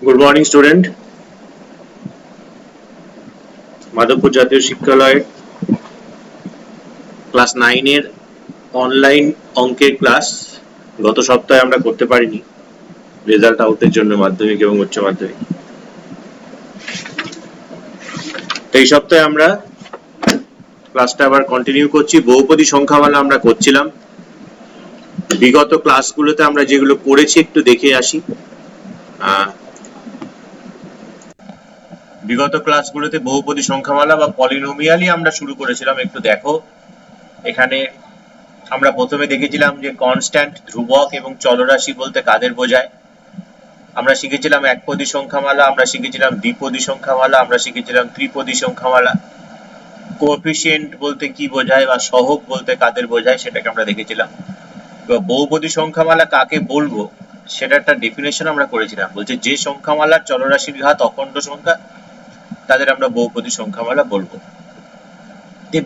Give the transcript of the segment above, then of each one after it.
Good morning student. Madhabpur জাতীয় শিক্ষালয়ের class 9 এর online অঙ্কের ক্লাস গত সপ্তাহে আমরা করতে পারিনি রেজাল্ট আউটের জন্য, মাধ্যমিক এবং উচ্চ মাধ্যমিক। এই সপ্তাহে আমরা ক্লাসটা আবার কন্টিনিউ করছি। বহুপদী সংখ্যামালা আমরা করছিলাম। বিগত ক্লাসগুলোতে আমরা যেগুলো করেছি একটু দেখে আসি। বিগত ক্লাসগুলোতে বহুপদী সংখ্যামালা বা পলিনোমিয়ালই আমরা শুরু করেছিলাম। একটু দেখো, এখানে আমরা প্রথমে দেখেছিলাম যে কনস্ট্যান্ট, ধ্রুবক এবং চলরাশি বলতে কাদের বোঝায়। আমরা শিখেছিলাম একপদী সংখ্যামালা, আমরা শিখেছিলাম দ্বিপদী সংখ্যামালা, আমরা শিখেছিলাম ত্রিপদী সংখ্যামালা। কোএফিসিয়েন্ট বলতে কি বোঝায় বা সহগ বলতে কাদের বোঝায় সেটাকে আমরা দেখেছিলাম। এবার বহুপদী সংখ্যামালা কাকে বলবো সেটা একটা ডেফিনেশন আমরা করেছিলাম। বলছে যে সংখ্যামালার চলরাশির ঘাত অখণ্ড সংখ্যা তাদের আমরা বহুপদী সংখ্যামালা বলবো।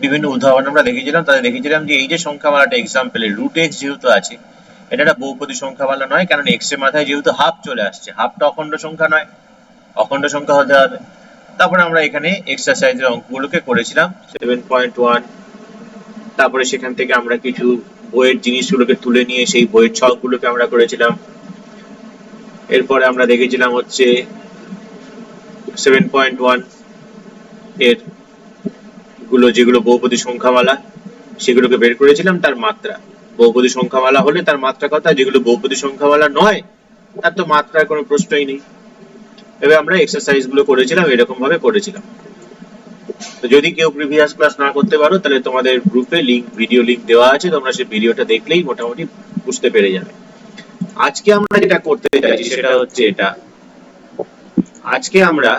বিভিন্ন উদাহরণ আমরা দেখেছিলাম। তাদের দেখেছিলাম যে এই যে সংখ্যামালাটা এক্সাম্পলে রুট এক্স যেহেতু আছে, এটা একটা বহুপদী সংখ্যামালা নয়, কারণ এক্স এর মাথায় যেহেতু হাফ চলে আসছে, হাফটা অখণ্ড সংখ্যা নয়, অখণ্ড সংখ্যা হতে হবে। তারপরে আমরা এখানে এক্সারসাইজের অঙ্কগুলোকে করেছিলাম 7.1। তারপরে সেখান থেকে আমরা কিছু বইয়ের জিনিসগুলোকে তুলে নিয়ে সেই বইয়ের ছকগুলোকে আমরা করেছিলাম। এরপরে আমরা দেখেছিলাম হচ্ছে 7.1 এর গুলো যেগুলো বহুপদী সংখ্যামালা সেগুলোকে বের করেছিলাম তার মাত্রা। বহুপদী সংখ্যামালা হলে তার মাত্রা কথা, যেগুলো বহুপদী সংখ্যামালা নয় তার তো মাত্রার কোনো প্রশ্নই নেই। এবার আমরা এক্সারসাইজ গুলো করেছিলাম, এরকম ভাবে করেছিলাম। তো যদি কেউ প্রিভিয়াস ক্লাস না করতে পারো তাহলে তোমাদের গ্রুপে ভিডিও লিংক দেওয়া আছে, তোমরা সেই ভিডিওটা দেখলেই মোটামুটি বুঝতে পেরে যাবে। আজকে আমরা যেটা করতে চাইছি সেটা হচ্ছে এটা। আজকে আমরা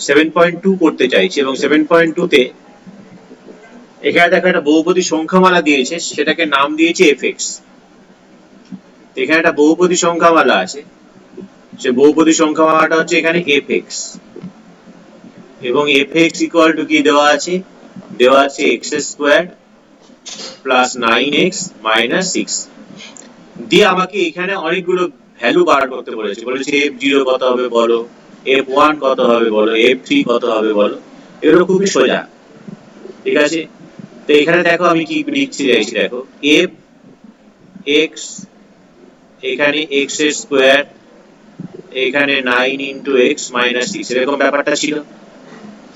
7.2 করতে চাইছি এবং 7.2 তে এখানে দেখো একটা বহুপদী সংখ্যামালা দিয়েছে, সেটাকে নাম দিয়েছে fx। এখানে একটা বহুপদী সংখ্যামালা আছে, সে বহুপদী সংখ্যামালাটা হচ্ছে এখানে fx এবং fx ইকুয়াল টু কি দেওয়া আছে? দেওয়া আছে x square plus 9x minus 6 দিয়ে আমাকে এখানে অনেকগুলো ভ্যালু বার করতে বলেছে। বলেছে f0 কত হবে বলো, f1 কত হবে বলো, f3 কত হবে বলো। এগুলো খুবই সোজা, ঠিক আছে? তো এখানে দেখো আমি কি লিখছি চাইছি, দেখো f x, এখানে x এর স্কয়ার, এখানে 9 ইনটু x মাইনাস 6, এরকম ব্যাপারটা ছিল।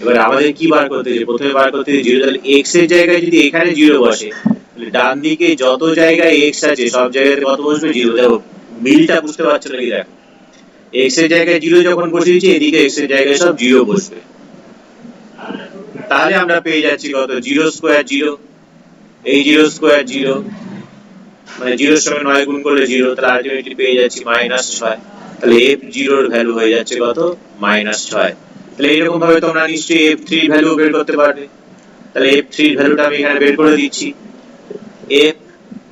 এবার আমাদের কি বার করতে হবে? প্রথমে বার করতে হবে 0। তাহলে x এর জায়গায় যদি এখানে 0 বসে, তাহলে ডান দিকে যত জায়গায় x আছে সব জায়গাতে কত বসবে? 0। দেখো মিলটা বুঝতে পারছো নাকি? দেখো x এর জায়গায় 0 যখন বসিয়েছি, এদিকে x এর জায়গায় সব 0 বসবে। তাহলে আমরা পেয়ে যাচ্ছি কত? 0 স্কয়ার 0, এই 0 স্কয়ার 0, মানে 0 এর সঙ্গে 9 গুণ করলে 0, তাহলে আলটিমেটলি পেয়ে যাচ্ছি -6। তাহলে f0 এর ভ্যালু হয়ে যাচ্ছে কত? -6। তাহলে এরকম ভাবে তোমরা নিশ্চয়ই f3 এর ভ্যালু বের করতে পারবে। তাহলে f3 এর ভ্যালুটা আমি এখানে বের করে দিচ্ছি। f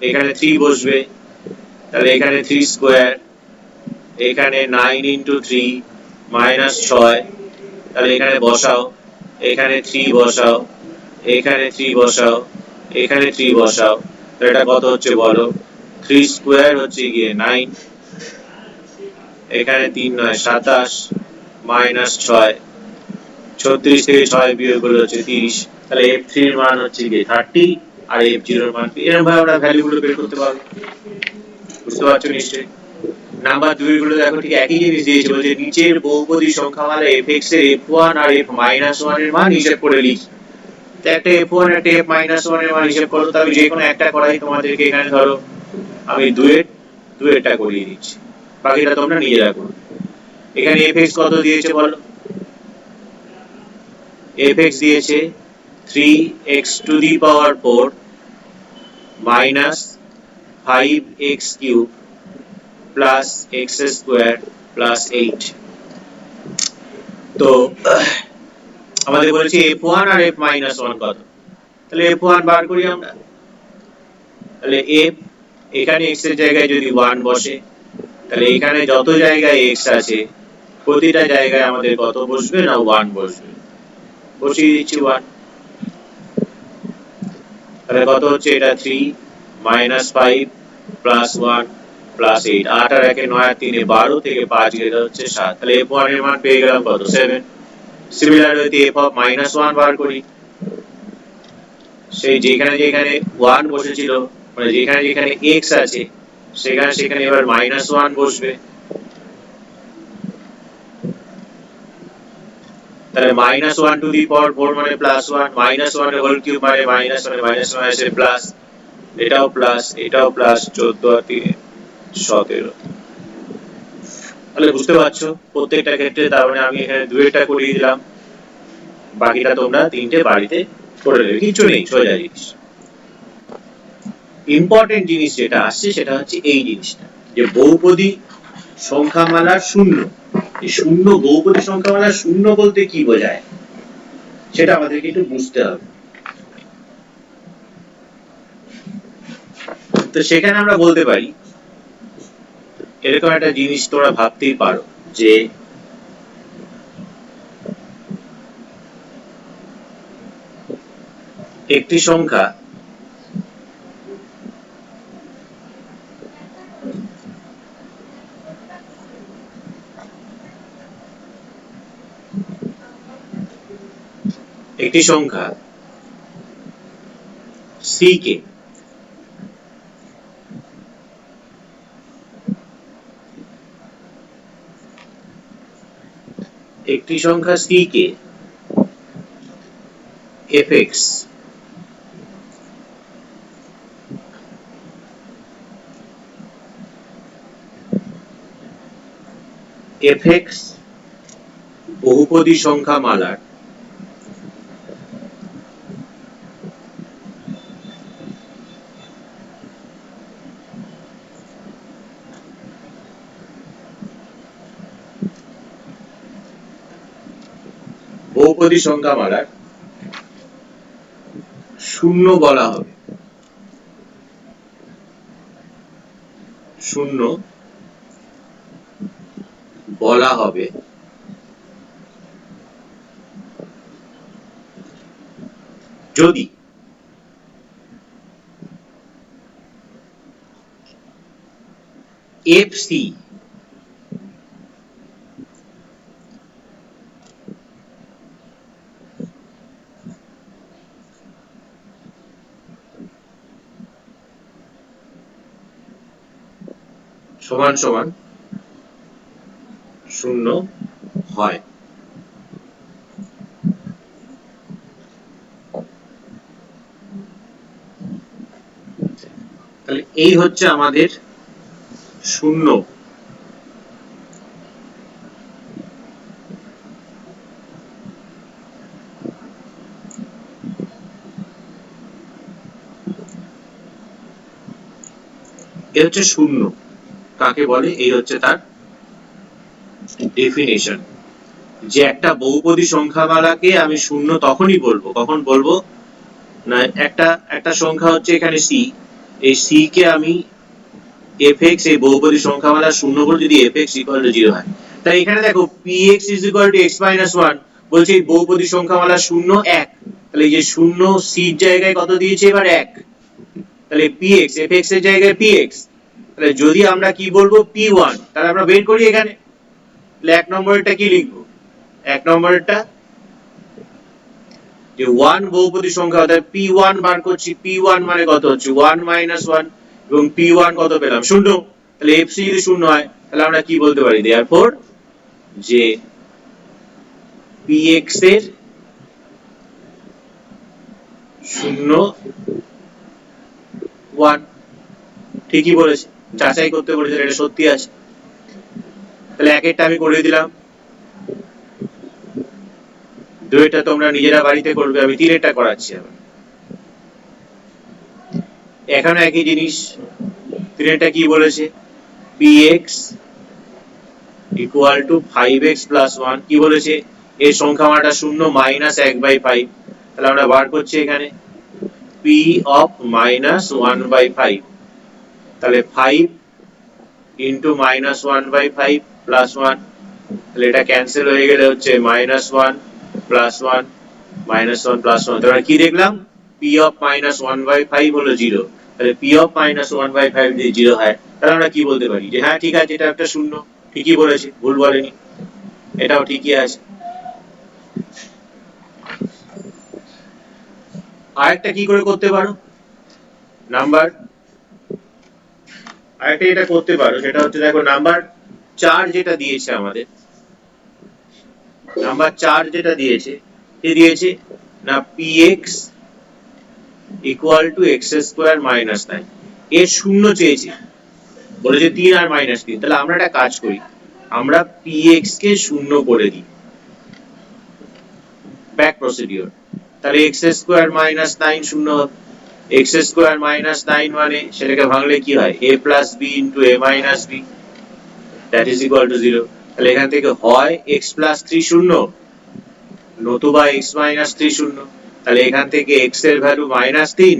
এখানে 3 বসবে, তাহলে এখানে 3 স্কয়ার, এখানে 9 ইনটু 3 মাইনাস 6, তাহলে এখানে বসাও, এখানে 3 বসাও, এখানে 3 বসাও, এখানে 3 বসাও। তো এটা কত হচ্ছে বলো? 3 স্কয়ার হচ্ছে গিয়ে 9, এখানে 3 9 27 মাইনাস 6, 36 থেকে 6 বিয়োগ করলে হচ্ছে 30। তাহলে f3 এর মান হচ্ছে গিয়ে 30 আর f0 এর মান, এরকম ভাবে আমরা ভ্যালুগুলো বের করতে পারবো। বুঝতে পারছো নিশ্চয়ই? নাম্বার 2 গুলো দেখো ঠিক একই জিনিস দিয়েছে, বলছে নিচের বহুপদী সংখ্যামালা fx এর f1 আর f-1 এর মান হিসাব করে লিখি। তো একটা f1 একটা f-1 এর মান হিসাব করো। তবে যে কোনো একটা করাই তোমাদেরকে এখানে ধরো আমি দুয়েরটা করিয়ে দিচ্ছি, বাকিটা তোমরা নিজেরা করো। এখানে fx কত দিয়েছে বলো? fx দিয়েছে 3x to the power 4 minus 5x cube plus x square plus 8। তো আমাদের বলেছে f1 আর f-1 কত? তাহলে f1 বার করি আমরা। তাহলে f এখানে x এর জায়গায় যদি 1 বসে, তাহলে এখানে যত জায়গায় x আছে প্রতিটা জায়গায় আমাদের কত বসবে? না 1 বসবে। বসিয়ে দিচ্ছি 1। তাহলে কত হচ্ছে? এটা 3 মাইনাস 5 প্লাস 1, প্লাস 8, 8 আর 1 9 আর 3 12 থেকে 5 গেলে হচ্ছে 7, তাহলে f1 এর মান পেয়ে গেলাম কত 7। সিমিলার ওয়েতে f অফ -1 বার করি, সেই যেখানে যেখানে 1 বসেছিল মানে যেখানে যেখানে x আছে সেখানে সেখানে এবার -1 বসবে, তাহলে -1 টু দি পাওয়ার 4 মানে +1, -1 এর হোল কিউব মানে -1 এসে প্লাস, এটাও প্লাস, এটাও প্লাস, 14 আর 3 17। তাহলে বুঝতে পারছো প্রত্যেকটা ক্ষেত্রে, তার মানে আমি এখানে দুইটা করিয়ে দিলাম, বাকিটা তোমরা তিনটে বাড়িতে করে নেবে, কিছু নেই, সোজা জিনিস। ইম্পর্টেন্ট জিনিস যেটা আসছে সেটা হচ্ছে এই জিনিসটা, যে বহুপদী সংখ্যামালার শূন্য। এই শূন্য বহুপদী সংখ্যামালার শূন্য বলতে কি বোঝায় সেটা আমাদেরকে একটু বুঝতে হবে। তো সেখানে আমরা বলতে পারি এরকম একটা জিনিস তোমরা ভাবতেই পারো যে একটি সংখ্যা c কে fx বহুপদী সংখ্যামালার শূন্য বলা হবে, শূন্য বলা হবে যদি fc সমান সমান শূন্য হয়। তাহলে এই হচ্ছে আমাদের শূন্য। এ হচ্ছে শূন্য কাকে বলে, এই হচ্ছে তার ডেফিনেশন, যে একটা বহুপদী সংখ্যামালাকে আমি শূন্য তখনই বলবো, কখন বলবো না একটা সংখ্যা হচ্ছে এখানে c, এই c কে আমি fx এই বহুপদী সংখ্যামালার শূন্য বলে যদি fx = 0 হয়। তাই এখানে দেখো px = x - 1 বলছে এই বহুপদী সংখ্যামালার শূন্য 1, তাহলে এই যে শূন্য c এর জায়গায় কত দিয়েছে এবার 1, তাহলে px fx এর জায়গায় px, তাহলে যদি আমরা কি বলবো p1, তাহলে আমরা বের করি এখানে, তাহলে এক নম্বরেরটা কি লিখবো, এক নম্বরেরটা যে 1 বহুপদী সংখ্যা, অর্থাৎ p1 বার করছি, p1 মানে কত হচ্ছে 1 - 1 এবং p1 কত পেলাম 0, তাহলে fc যদি 0 হয় তাহলে আমরা কি বলতে পারি, therefore যে px এর 0 1, ঠিকই বলেছে, যাচাই করতে বলেছে এটা সত্যি আছে। তাহলে একেরটা আমি করে দিলাম, দুইটা তোমরা নিজেরা বাড়িতে করবে, আমি তিনেরটা করাচ্ছি। এখানে একই জিনিস, তিনেরটা কি বলেছে, px = 5x + 1, কি বলেছে এর সংখ্যামালাটা 0 -1/5, তাহলে আমরা বার করছি এখানে p of -1/5, তাহলে 5 * -1/5 + 1, তাহলে এটা ক্যান্সেল হয়ে গেলে হচ্ছে -1 + 1 -1 + 1, তাহলে কি দেখলাম p of -1/5 হলো 0, তাহলে p of -1/5 যদি 0 হয় তাহলে আমরা কি বলতে পারি যে হ্যাঁ ঠিক আছে এটা একটা শূন্য, ঠিকই বলেছে, ভুল বলেনি, এটাও ঠিকই আছে। আরেকটা কি করে করতে পারো নাম্বার, আরেকটা এটা করতে পারো, সেটা হচ্ছে দেখো নাম্বার 4 যেটা দিয়েছে আমাদের, নাম্বার 4 যেটা দিয়েছে, কি দিয়েছে না px equal to x square minus 9, এর শূন্য চেয়েছে, বলেছে 3 আর মাইনাস 3। তাহলে আমরা একটা কাজ করি, আমরা px কে শূন্য করে দিই, ব্যাক প্রসিডিওর। তাহলে এক্স স্কোয়ার মাইনাস 9 শূন্য হবে, এক্স স্কোয়ার মাইনাস 9 মানে সেটাকে ভাঙলে কি হয় a plus B into a minus B that is equal to 0। তাহলে এখান থেকে হয় x প্লাস 3 শূন্য, নতুবা x মাইনাস 3 শূন্য। তাহলে এখান থেকে x এর ভ্যালু মাইনাস 3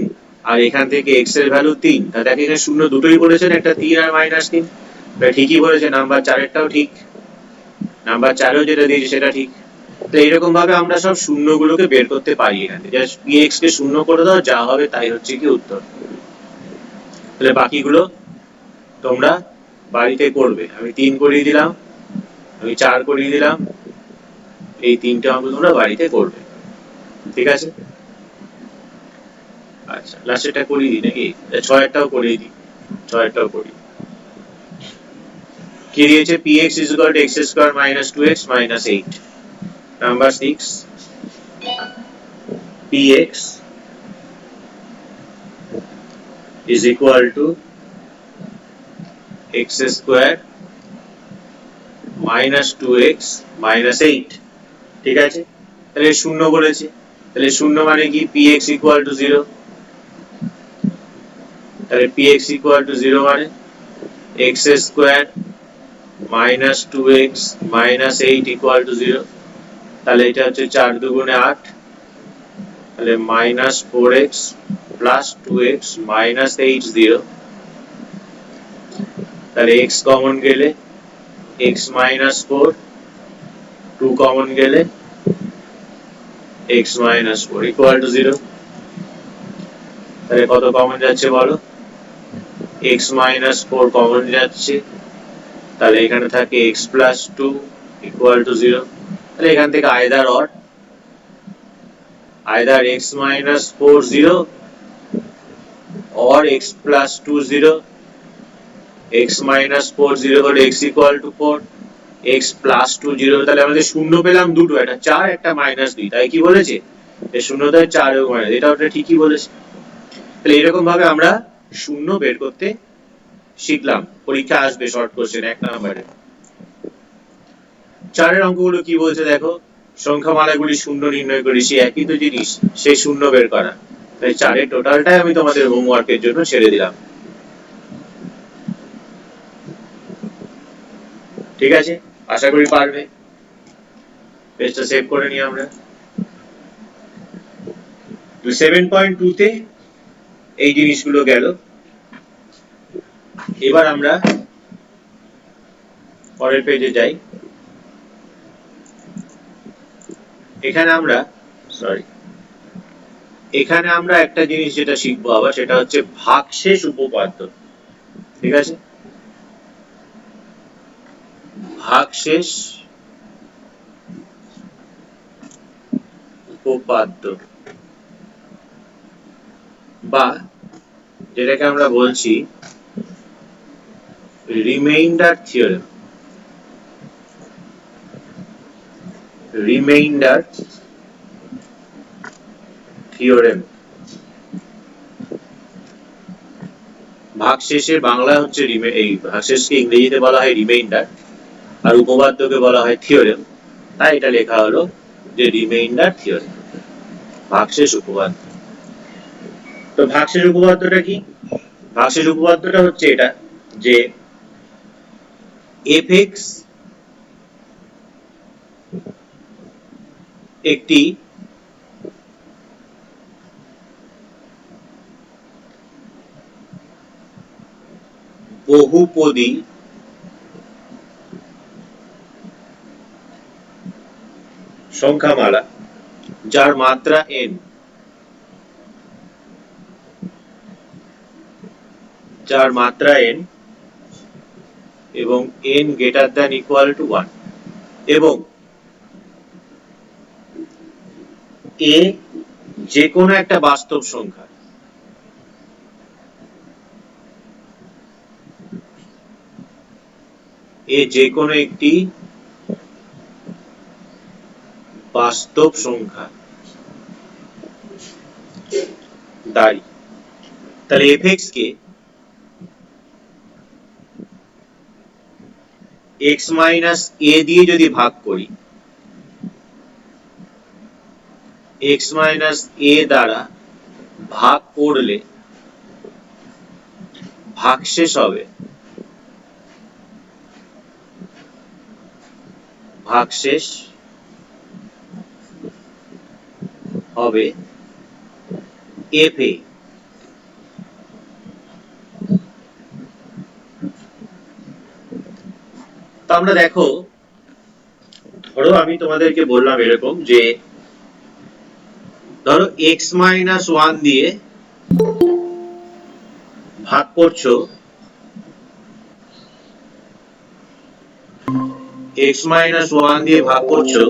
আর এখান থেকে x এর ভ্যালু 3। তাহলে দেখো এখানে শূন্য দুটোই বলেছেন, একটা 3 আর মাইনাস 3, তাহলে ঠিকই বলেছে, নাম্বার 4 এরটাও ঠিক, নাম্বার 4 এও যেটা দিয়েছে সেটা ঠিক। তো এইরকম ভাবে আমরা সব শূন্যগুলোকে বের করতে পারি, এখানে জাস্ট px কে শূন্য করে দাও, যা হবে তাই হচ্ছে কি উত্তর। তাহলে বাকিগুলো তোমরা বাড়িতে করবে, আমি 3 করিয়ে দিলাম, আমি 4 করিয়ে দিলাম, এই 3টে অঙ্ক তোমরা বাড়িতে করবে, ঠিক আছে? আচ্ছা লাস্টেরটা করিয়ে দিই নাকি, 6 করিয়ে দিই, 6টাও করি। কি দিয়েছে px is equal to x square minus 2x minus 8। Number 6, px is equal to x square minus 2x minus 8, ঠিক আছে? তাহলে শূন্য বলেছে, তাহলে শূন্য মানে কি px equal to 0, তাহলে px equal to 0 মানে x square minus 2x minus 8 equal to 0। তাহলে এটা হচ্ছে 4 দুগুণে 8, তাহলে minus 4x plus 2x minus 8 0। তাহলে x কমন গেলে x minus 4, 2 কমন গেলে x minus 4 equal to 0। তাহলে কত কমন যাচ্ছে বলো, x minus 4 কমন যাচ্ছে, তাহলে এখানে থাকে x plus 2 equal to 0। তাহলে এখান থেকে either x minus 4 0 or x plus 2 0, x minus 4 0 হলে x equal to 4, x plus 2 0। তাহলে আমাদের শূন্য পেলাম দুটো, একটা 4 একটা মাইনাস 2, তাই কি বলেছে এই শূন্যতায় 4 এবং মাইনাস, এটা ওটা ঠিকই বলেছে। তাহলে এরকম ভাবে আমরা শূন্য বের করতে শিখলাম, পরীক্ষা আসবে শর্ট কোশ্চেন 1 নম্বরে। 4 এর অঙ্কগুলো কি বলছে দেখো, সংখ্যামালাগুলি শূন্য নির্ণয় করি, সেই একই তো জিনিস, সেই শূন্য বের করা। তাই 4 এর টোটালটাই আমি তোমাদের হোমওয়ার্কের জন্য ছেড়ে দিলাম, ঠিক আছে? আশা করি পারবে। পেজটা সেভ করে নিই আমরা। 7.2 তে এই জিনিসগুলো গেল। এবার আমরা পরের পেজে যাই। এখানে আমরা একটা জিনিস যেটা শিখবো আবার, সেটা হচ্ছে ভাগশেষ উপপাদ্য, ঠিক আছে? ভাগশেষ উপপাদ্য বা যেটাকে আমরা বলছি রিমাইন্ডার থিওরেম। রিমাইন্ডার থিওরেম, ভাগশেষের বাংলা হচ্ছে এই ভাগশেষকে ইংরেজিতে বলা হয় রিমাইন্ডার, আর উপপাদ্যকে বলা হয় থিওরেম, তাই এটা লেখা হলো যে রিমাইন্ডার থিওরেম, ভাগশেষ উপপাদ্য। তো ভাগশেষ উপপাদ্যটা কি? ভাগশেষ উপপাদ্যটা হচ্ছে এটা যে fx একটি বহুপদী সংখ্যামালা যার মাত্রা n, যার মাত্রা n এবং n greater than equal to 1 এবং a যে কোনো একটা বাস্তব সংখ্যা a যে কোনো একটি বাস্তব সংখ্যা দাঁড়ি তাহলে fx K x minus a দিয়ে যদি ভাগ করি x minus a দ্বারা ভাগ করলে ভাগশেষ হবে fa তো আমরা দেখো ধরো আমি তোমাদেরকে বললাম এরকম যে ধরো x minus 1 দিয়ে ভাগ করছো x minus 1 দিয়ে ভাগ করছো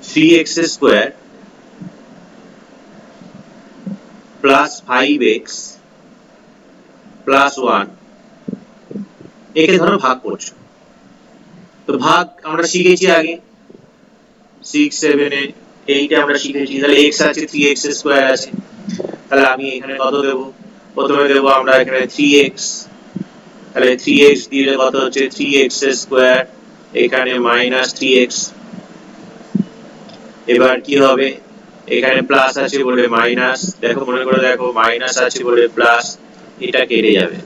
3x square plus 5x plus 1 একে ধরো ভাগ করছো তো ভাগ আমরা শিখেছি আগে 6 7 এ 8 এ আমরা শিখেছি তাহলে x আছে 3x স্কয়ার আছে তাহলে আমি এখানে কত দেব প্রথমে দেব আমরা এখানে 3x তাহলে 3x দিলে কত হচ্ছে 3x স্কয়ার এখানে মাইনাস 3x এবার কি হবে এখানে প্লাস আছে বলে মাইনাস দেখো মনে করে দেখো মাইনাস আছে বলে প্লাস এটা কেটে যাবে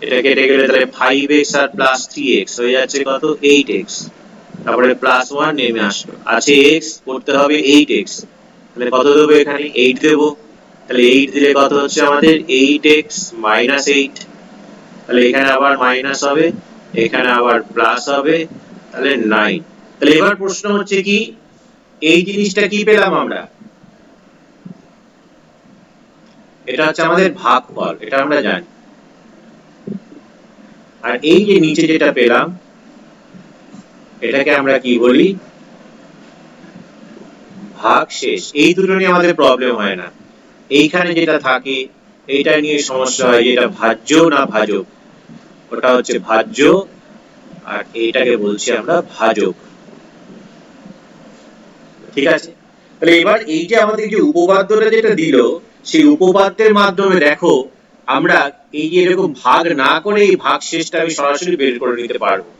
এটা কেটে গেলে তাহলে 5x আর প্লাস 3x হয়ে যাচ্ছে কত 8x তারপরে প্লাস 1 নেমে আসলো আছে x করতে হবে 8x তাহলে কত দেব এখানে 8 দেব তাহলে 8 দিলে কত হচ্ছে আমাদের 8x 8 তাহলে এখানে আবার মাইনাস হবে এখানে আবার প্লাস হবে তাহলে 9 তাহলে এবার প্রশ্ন হচ্ছে কি এই জিনিসটা কি পেলাম আমরা এটা হচ্ছে আমাদের ভাগফল এটা আমরা জানি আর এই যে নিচে যেটা পেলাম এটাকে আমরা কি বলি ভাগশেষ এই দুটো নিয়ে আমাদের প্রবলেম হয় না এইখানে যেটা থাকে এইটা নিয়ে সমস্যা হয় যেটা ভাজ্য না ভাজক ওটা হচ্ছে ভাজ্য আর এইটাকে বলছি আমরা ভাজক ঠিক আছে তাহলে এবার এই যে আমাদের যে উপপাদ্যটা যেটা দিল সেই উপপাদ্যের মাধ্যমে দেখো আমরা এই যে এরকম ভাগ না করে এই ভাগশেষটা আমি সরাসরি বের করে নিতে পারবো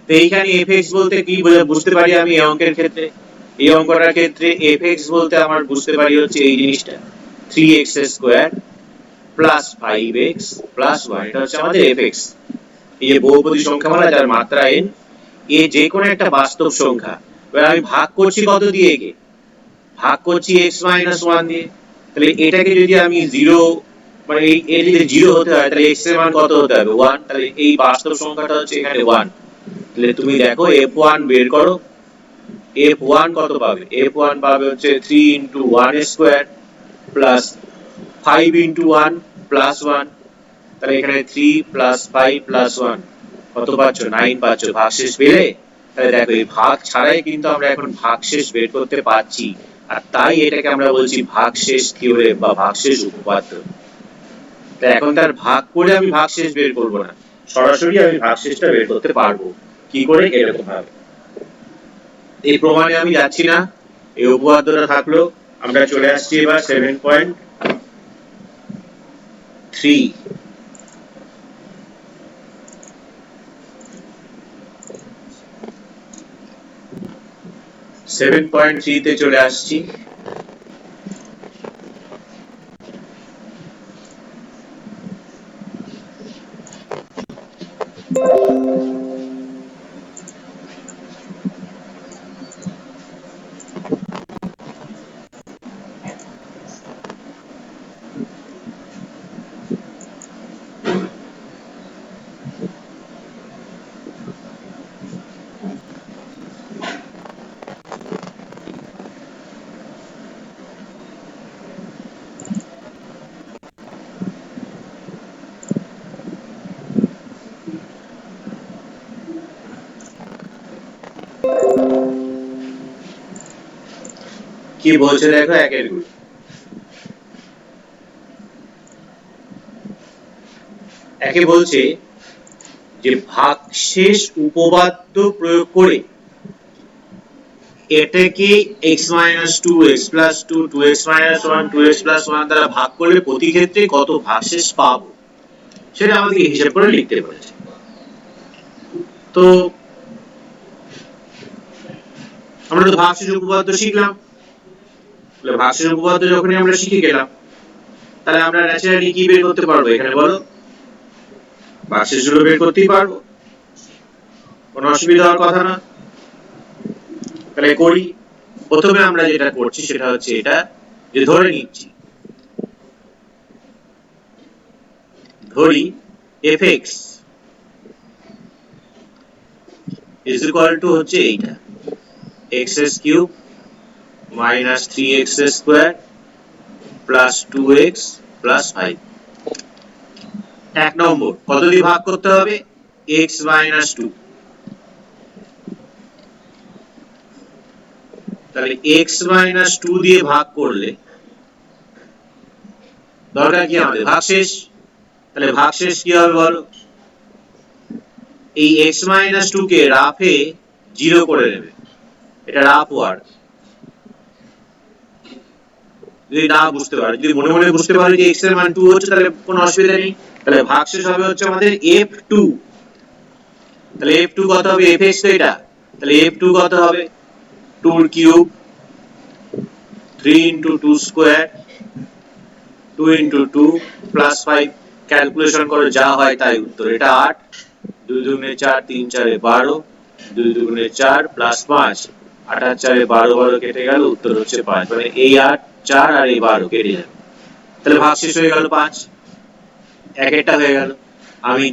তো এইখানে fx বলতে কি বুঝতে পারি আমি এই অঙ্কের ক্ষেত্রে এই অঙ্কটার ক্ষেত্রে fx বলতে আমার বুঝতে পারি হচ্ছে এই জিনিসটা 3x square plus 5x plus 1 এটা হচ্ছে আমাদের fx এই যে বহুপদী সংখ্যামালা যার মাত্রা n এ যে কোনো একটা বাস্তব সংখ্যা এবার আমি ভাগ করছি কত দিয়ে একে ভাগ করছি x 1 দিয়ে তাহলে এটাকে যদি আমি 0 মানে এই যদি 0 হতে হয় তাহলে x এর মান কত হতে হবে 1 তাহলে এই বাস্তব সংখ্যাটা হচ্ছে এখানে 1 তাহলে তুমি দেখো f1 বের করো f1 কত পাবে f1 পাবে হচ্ছে 3 into 1 square plus 5 into 1 plus 1 তাহলে এখানে 3 প্লাস 5 প্লাস 1 কত পাচ্ছ 9 পাচ্ছ ভাগশেষ পেলে তাহলে দেখো এই ভাগ ছাড়াই কিন্তু আমরা এখন ভাগশেষ বের করতে পারছি আর তাই এটাকে আমরা বলছি ভাগশেষ থিওরেম বা ভাগশেষ উপপাদ্য তাই এখন তার ভাগ করে আমি ভাগশেষ বের করব না সরাসরি আমি ভাগশেষটা বের করতে পারবো কি করে এরকম ভাবে এই প্রমাণে আমি যাচ্ছি না এই উপপাদ্যটা থাকলো আমরা চলে আসছি এবার 7.3 7.3 তে চলে আসছি কি বলছে দেখো একের গুণ। একে বলছে যে ভাগশেষ উপপাদ্য প্রয়োগ করে এটাকে x - 2 x + 2 2x - 1 2x + 1 দ্বারা ভাগ করলে প্রতি ক্ষেত্রে কত ভাগশেষ পাবো সেটা আমাদেরকে হিসাব করে লিখতে বলেছে। তো আমরা তো ভাগশেষ উপপাদ্য শিখলাম, তাহলে ভাগশেষ উপপাদ্য যখনই আমরা শিখে গেলাম তাহলে আমরা ন্যাচারালি কি বের করতে পারবো এখানে বলো? ভাগশেষগুলো বের করতেই পারবো, কোনো অসুবিধা হওয়ার কথা না। তাহলে করি। প্রথমে আমরা যেটা করছি সেটা হচ্ছে এটা যে ধরে নিচ্ছি, ধরি fx is equal to হচ্ছে এইটা x³ minus 3x² plus 2x plus 5। এক নম্বর কত দিয়ে ভাগ করতে হবে? x - 2। তাহলে x - 2 দিয়ে ভাগ করলে দরকার কি আমাদের? ভাগশেষ। তাহলে ভাগশেষ কি হবে বলো? এই x - 2 কে রাফে 0 করে নেবে, এটা রাফ ওয়ার্ক। যদি না বুঝতে পারো, যদি মনে মনে বুঝতে পারো যে x এর মান 2 হচ্ছে তাহলে কোনো অসুবিধা নেই। তাহলে ভাগশেষ হবে হচ্ছে আমাদের f2। তাহলে f2 কত হবে? fx তো এটা, তাহলে f2 কত হবে? 2 এর কিউব 3 * 2 স্কয়ার 2 * 2 প্লাস 5। ক্যালকুলেশন করে যা হয় তাই উত্তর। এটা 8 2 × 2 = 4 3 × 4 = 12 2 × 2 = 4 প্লাস 5 8 আর 4 = 12 12 কেটে গেল, উত্তর হচ্ছে 5। মানে এই 8 4 আর এই 12 কেটে যাবে, তাহলে ভাগশেষ হয়ে গেল 5। একেরটা হয়ে গেল। আমি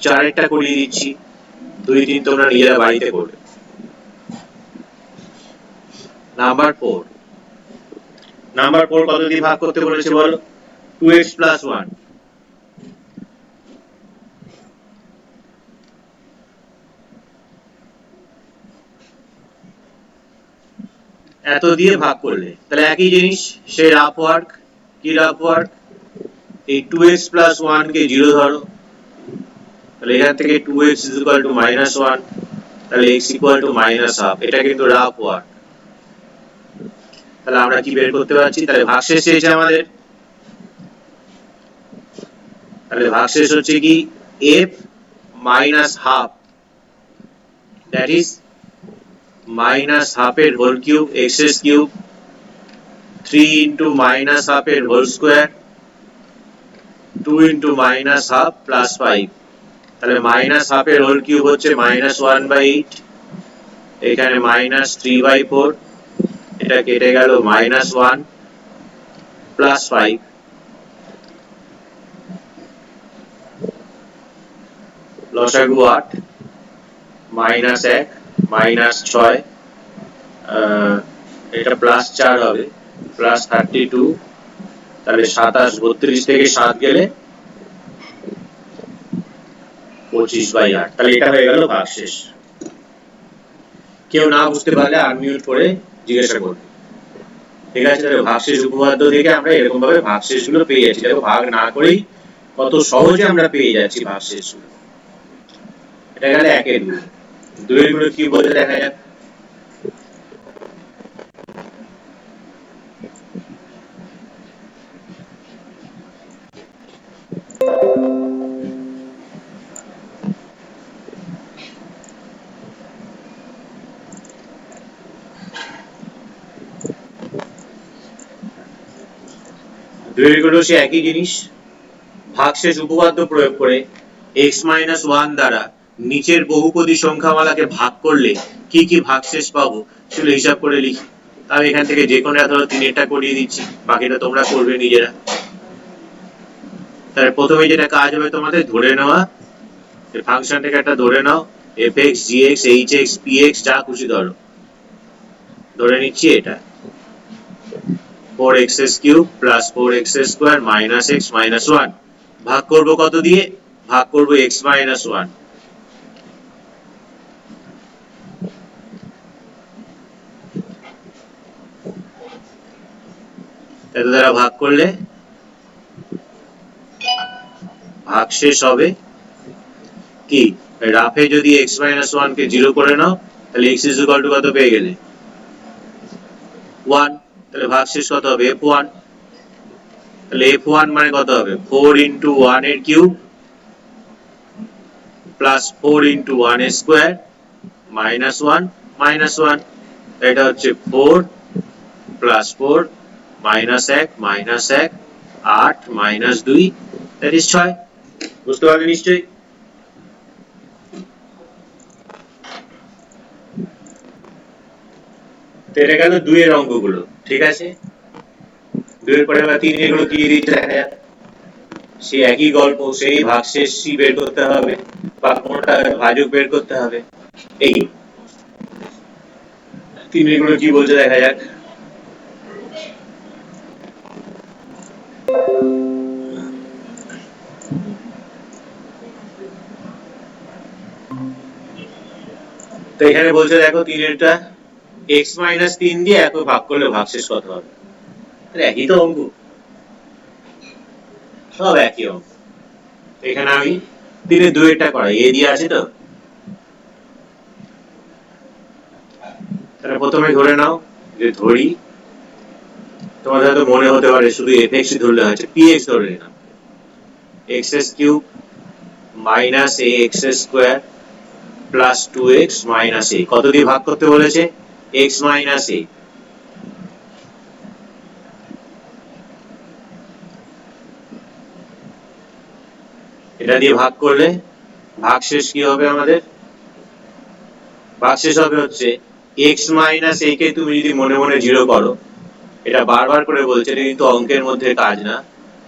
4এরটা করিয়ে দিচ্ছি, 2 3 তোমরা নিজেরা বাড়িতে করবে। নাম্বার 4 কত দিয়ে ভাগ করতে বলেছে বলো? 2x + 1। এত দিয়ে ভাগ করলে তাহলে একই জিনিস, সেই রাফ ওয়ার্ক। কি রাফ ওয়ার্ক? এই 2x + 1 কে 0 ধরো, তাহলে এখান থেকে 2x = -1, তাহলে x = -1/2। এটা কিন্তু রাফ ওয়ার্ক। তাহলে আমরা কি বের করতে পারছি? তাহলে ভাগশেষ চেয়েছে আমাদের, তাহলে ভাগশেষ হচ্ছে কি f - ½ that is -½ এর হোল কিউব x³ 3 * -½ এর হোল স্কয়ার 2 * -½ প্লাস 5। তাহলে -½ এর হোল কিউব হচ্ছে -1/8, এখানে -3/4, এটা কেটে গেল -1 প্লাস 5। লসাগু 8 -1 -6 এটা প্লাস 4 হবে প্লাস 32। তাহলে 27 32 থেকে 7 গেলে 25/8। তাহলে এটা হয়ে গেল ভাগশেষ। কেউ না বুঝতে পারলে আনমিউট করে জিজ্ঞাসা করবে। ঠিক আছে? তাহলে ভাগশেষ উপপাদ্য থেকে আমরা এরকম ভাবে ভাগশেষগুলো পেয়ে যাচ্ছি। দেখো ভাগ না করেই কত সহজে আমরা পেয়ে যাচ্ছি ভাগশেষগুলো। এটা গেল একের গুণ। 2 এর গুণ কি বলে দেখা যাক। সে একই জিনিস, ভাগশেষ উপপাদ্য প্রয়োগ করে x - 1 দ্বারা নিচের বহুপদী সংখ্যামালাকে ভাগ করলে কি কি ভাগশেষ পাবো সেগুলো হিসাব করে লিখি। আমি এখান থেকে যে কোনো ধরো 3এরটা করিয়ে দিচ্ছি, বাকিটা তোমরা করবে নিজেরা। তাহলে প্রথমে যেটা কাজ হবে তোমাদের ধরে নেওয়া, এই ফাংশনটাকে একটা ধরে নাও fx gx hx px যা খুশি ধরে নিচ্ছি। এটা 4x³ plus 4x² minus x minus 1 ভাগ করব কত দিয়ে? ভাগ করব x minus 1। এত দ্বারা ভাগ করলে ভাগশেষ হবে কি, রাফে যদি x-1 কে 0 করে নাও তাহলে x is equal to কত পেয়ে গেলে 1, তাহলে ভাগশেষ কত হবে f1, তাহলে f1 মানে কত হবে 4 into 1 এর কিউব প্লাস 4 into 1 এর স্কয়ার মাইনাস 1, এটা হচ্ছে 4 plus 4 minus 1 8 minus 2 that is 6। বুঝতে পারলে নিশ্চয়ই? এটা গেল 2 এর অঙ্কগুলো, ঠিক আছে? 2 এর পরে আবার 3 এগুলো কি দিচ্ছে দেখা যাক। সেই একই গল্প, সেই ভাগশেষ বের করতে হবে বা কোনটা ভাজক বের করতে হবে। এই 3 এগুলো কি বলছে দেখা যাক। তো এখানে বলছে দেখো 3 এরটা x - 3 দিয়ে একই ভাগ করলে ভাগশেষ কত হবে। একই তো অঙ্ক, সব একই অঙ্ক। এখানে আমি 3 এর 2 এরটা করাই, a দিয়ে আছে তো। তাহলে প্রথমে ধরে নাও, যে ধরি তোমাদের হয়তো মনে হতে পারে শুধু fx ধরলে হয়েছে, px ধরে নিলাম, x³ minus ax square plus 2x minus a, কত দিয়ে ভাগ করতে বলেছে x মাইনাস a। এটা দিয়ে ভাগ করলে ভাগশেষ কি হবে আমাদের, ভাগশেষ হবে হচ্ছে x মাইনাস a কে তুমি যদি মনে মনে 0 করো, এটা বারবার করে বলছে, এটা কিন্তু অঙ্কের মধ্যে কাজ না,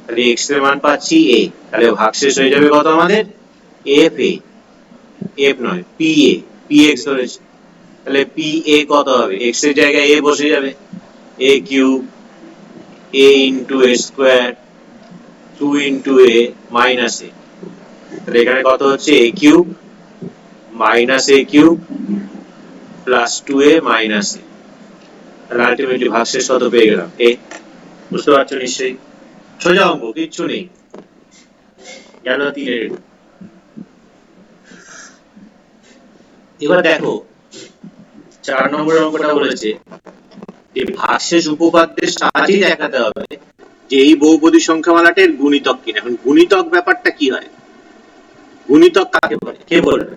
তাহলে x এর মান পাচ্ছি a, তাহলে ভাগশেষ হয়ে যাবে কত আমাদের fa, f নয় pa, px ধরেছে, তাহলে pa কত হবে, x এর জায়গায় a বসে যাবে, a cube a into a square 2 into a minus a, তাহলে এখানে কত হচ্ছে a cube minus a cube plus 2a minus a, তাহলে আলটিমেটলি ভাগশেষ কত পেয়ে গেলাম a। বুঝতে পারছো নিশ্চয়ই? সোজা অঙ্ক, কিচ্ছু নেই। গেল 3 এর। এবার দেখো 4 নম্বর অঙ্কটা বলেছে যে ভাগশেষ উপপাদ্যের সাহায্যে দেখাতে হবে যে এই বহুপদী সংখ্যামালাটির গুণিতক কিনা। এখন গুণিতক ব্যাপারটা কি হয়, গুণিতক কাকে বলে, কে বলবে?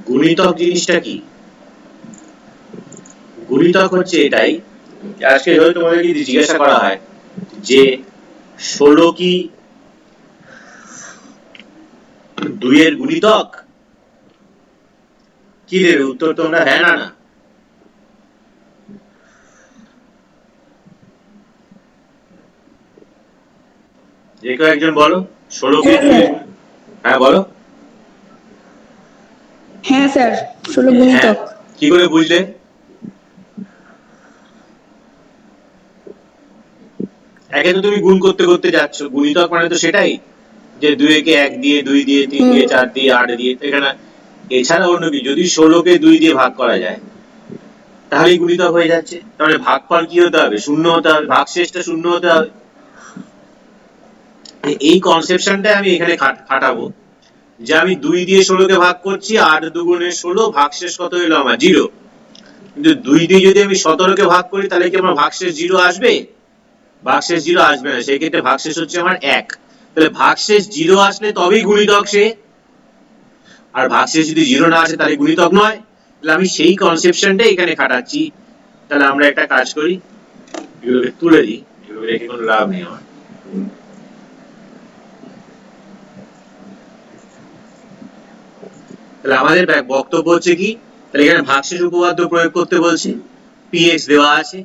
গুণিতক জিনিসটা কি? গুণিতক হচ্ছে এটাই, আজকে হয়তো তোমাদের যদি জিজ্ঞাসা করা হয় যে 16 কি 2 এর গুণিতক, কি দেবে উত্তর তোমরা, হ্যাঁ না না? যে কেউ একজন বলো 16 কি 2 এর, হ্যাঁ বলো। হ্যাঁ স্যার 16 গুণিতক। কি করে বুঝলে? একে তো তুমি গুণ করতে করতে যাচ্ছ, গুণিতক মানে তো সেটাই যে 2 কে 1 দিয়ে 2 দিয়ে 3 দিয়ে 4 দিয়ে 8 দিয়ে, এখানে এছাড়া অন্য কি, যদি 16 কে 2 দিয়ে ভাগ করা যায় তাহলেই গুণিতক হয়ে যাচ্ছে। তাহলে ভাগফল কি হতে হবে, শূন্য হতে হবে, ভাগশেষটা শূন্য হতে হবে। এই কনসেপশনটা আমি এখানে খাটাবো যে আমি 2 দিয়ে 16 কে ভাগ করছি, 8 দুগুণে 16, ভাগশেষ কত হলো আমার 0। কিন্তু 2 দিয়ে যদি আমি 17 কে ভাগ করি তাহলে কি আমার ভাগশেষ 0 আসবে? ভাগশেষ 0 আসবে না, সেই ক্ষেত্রে ভাগশেষ হচ্ছে আমার 1। তাহলে ভাগশেষ 0 আসলে তবেই গুণিতক সে, আর ভাগশেষ যদি 0 না আসে তাহলে গুণিতক নয়। তাহলে আমি সেই কনসেপশনটা এখানে খাটাচ্ছি। তাহলে আমরা একটা কাজ করি, এগুলোকে তুলে দিই, এগুলো রেখে কোনো লাভ নেই আমার। তাহলে আমাদের বক্তব্য হচ্ছে কি, তাহলে এখানে ভাগশেষ উপপাদ্য প্রয়োগ করতে বলছে, px দেওয়া আছে,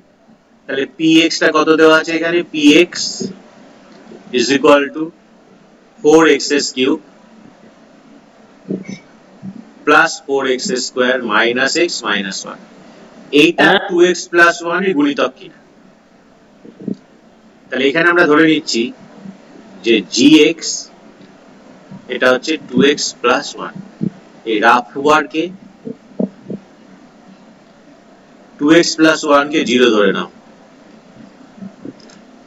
তাহলে px টা কত দেওয়া আছে এখানে, px is equal to 4x cube plus 4x square minus x minus 1, এইটা 2x plus 1 এর গুণিতক কিনা। তাহলে এখানে আমরা ধরে নিচ্ছি যে gx এটা হচ্ছে 2x plus 1, এই রাফ ওয়ার্কে 2x প্লাস 1 কে 0 ধরে নাও,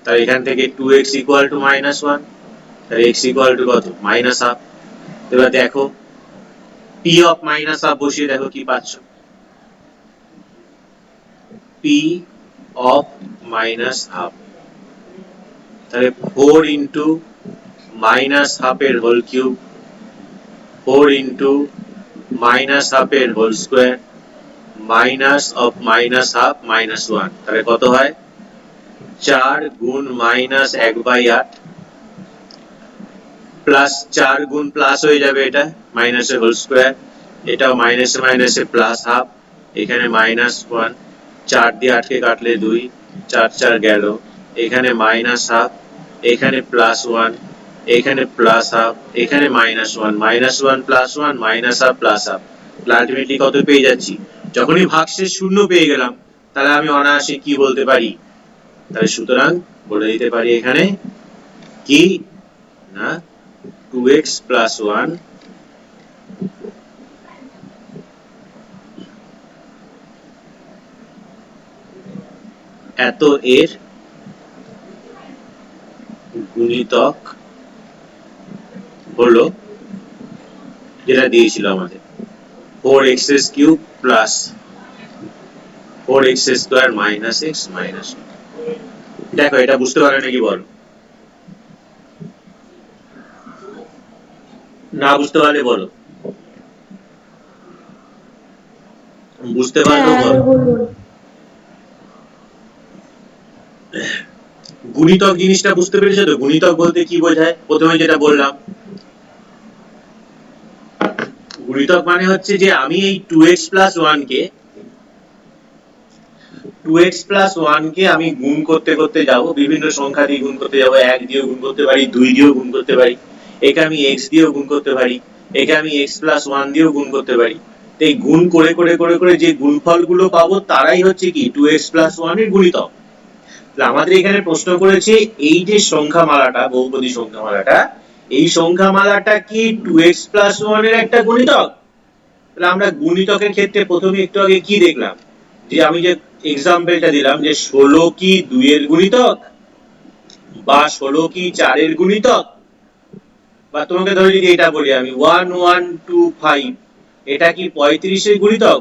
তাহলে এখান থেকে 2x ইকুয়াল টু মাইনাস 1, তাহলে x ইকুয়াল টু কত, মাইনাস হাফ। এবার দেখো p অফ মাইনাস হাফ বসিয়ে দেখো কি পাচ্ছ, p অফ মাইনাস হাফ, তাহলে 4 ইন্টু মাইনাস হাফের হোল কিউব, 4 ইন্টু মাইনাস হাফের whole square, minus of minus half minus 1, তাহলে কত হয় 4 গুণ মাইনাস 1/8 প্লাস 4 গুণ প্লাস হয়ে যাবে এটা মাইনাসের হোল স্কোয়ার, এটাও মাইনাসে মাইনাসে প্লাস হাফ, এখানে মাইনাস 1, 4 দিয়ে 8 কে কাটলে 2, 4 4 গেল, এখানে মাইনাস হাফ, এখানে প্লাস 1, এখানে প্লাস হাফ, এখানে minus 1, minus 1 plus 1 minus half plus half, ultimately কত পেয়ে যাচ্ছি, যখনই ভাগশেষ শূন্য পেয়ে গেলাম তাহলে আমি অনায়াসে কি বলতে পারি, তাহলে সুতরাং বলে দিতে পারি এখানে কি না 2x প্লাস 1 এত এর গুণিতক হলো যেটা দিয়েছিল আমাদের 4x cube plus 4x square minus x minus. দেখো এটা বুঝতে পারলে নাকি বলো, না বুঝতে পারলে বলো, বুঝতে পারলেও বলো। গুণিতক জিনিসটা বুঝতে পেরেছো তো, গুণিতক বলতে কি বোঝায়, প্রথমে যেটা বললাম গুণিতক মানে হচ্ছে যে আমি এই 2x প্লাস 1 কে 2x প্লাস 1 কে আমি গুণ করতে করতে যাব, বিভিন্ন সংখ্যা দিয়ে গুণ করতে যাব, 1 দিয়েও গুণ করতে পারি, 2 দিয়েও গুণ করতে পারি, একে আমি x দিয়েও গুণ করতে পারি, একে আমি x প্লাস 1 দিয়েও গুণ করতে পারি। এই গুণ করে করে করে করে যে গুণফলগুলো পাবো তারাই হচ্ছে কি 2x প্লাস 1 এর গুণিতক। তাহলে আমাদের এখানে প্রশ্ন করেছে এই যে সংখ্যামালাটা, বহুপদী সংখ্যামালাটা, এই সংখ্যামালাটা কি 2x প্লাস 1 এর একটা গুণিতক? তাহলে আমরা গুণিতকের ক্ষেত্রে প্রথমে একটু আগে কি দেখলাম, যে আমি যে এক্সাম্পলটা দিলাম যে 16 কি 2 এর গুণিতক, বা 16 কি 4 এর গুণিতক, বা তোমাকে ধরে যদি এটা বলি আমি 1125 এটা কি 35 এর গুণিতক,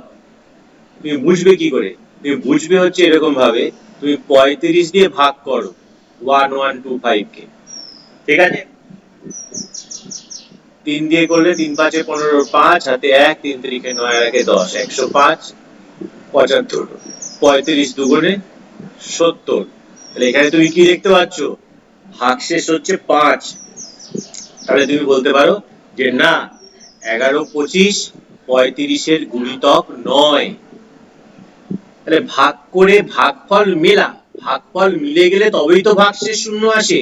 তুমি বুঝবে কি করে, তুমি বুঝবে হচ্ছে এরকম ভাবে, তুমি 35 দিয়ে ভাগ করো 1125 কে, ঠিক আছে, 3 দিয়ে করলে 3 5 15, 5 হাতে 1, 3 3 9 আর 1 10, 105 75, 35 দুগুণে 70। তাহলে এখানে তুমি কি দেখতে পাচ্ছ, ভাগশেষ হচ্ছে 5, তাহলে তুমি বলতে পারো যে না 11 25 35 এর গুণিতক নয়। তাহলে ভাগ করে ভাগফল মেলা, ভাগফল মিলে গেলে তবেই তো ভাগশেষ শূন্য আসে।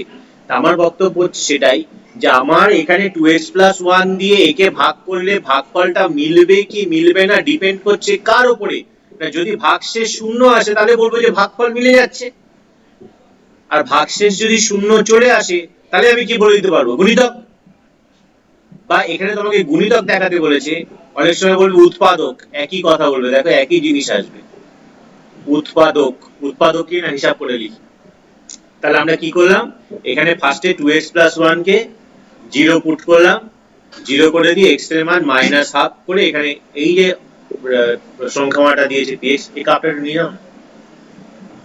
আমার বক্তব্য হচ্ছে সেটাই, যে আমার এখানে 2x প্লাস 1 দিয়ে একে ভাগ করলে ভাগফলটা মিলবে কি মিলবে না ডিপেন্ড করছে কার উপরে, না যদি ভাগশেষ শূন্য আসে তাহলে বলবো যে ভাগফল মিলে যাচ্ছে, আর ভাগশেষ যদি শূন্য চলে আসে তাহলে আমি কি বলে দিতে পারবো, গুণিতক। বা এখানে তোমাকে গুণিতক দেখাতে বলেছে, অনেক সময় বলবে উৎপাদক, একই কথা বলবে, দেখো একই জিনিস আসবে, উৎপাদক, উৎপাদক কি না হিসাব করে লিখি। তাহলে আমরা কি করলাম, এখানে ফার্স্টে 2x প্লাস 1 কে 0 পুট করলাম, 0 করে দিয়ে x এর মান মাইনাস হাফ করে এখানে এই যে সংখ্যামালাটা দিয়েছে px, এই কাপটা নিয়ে নাও,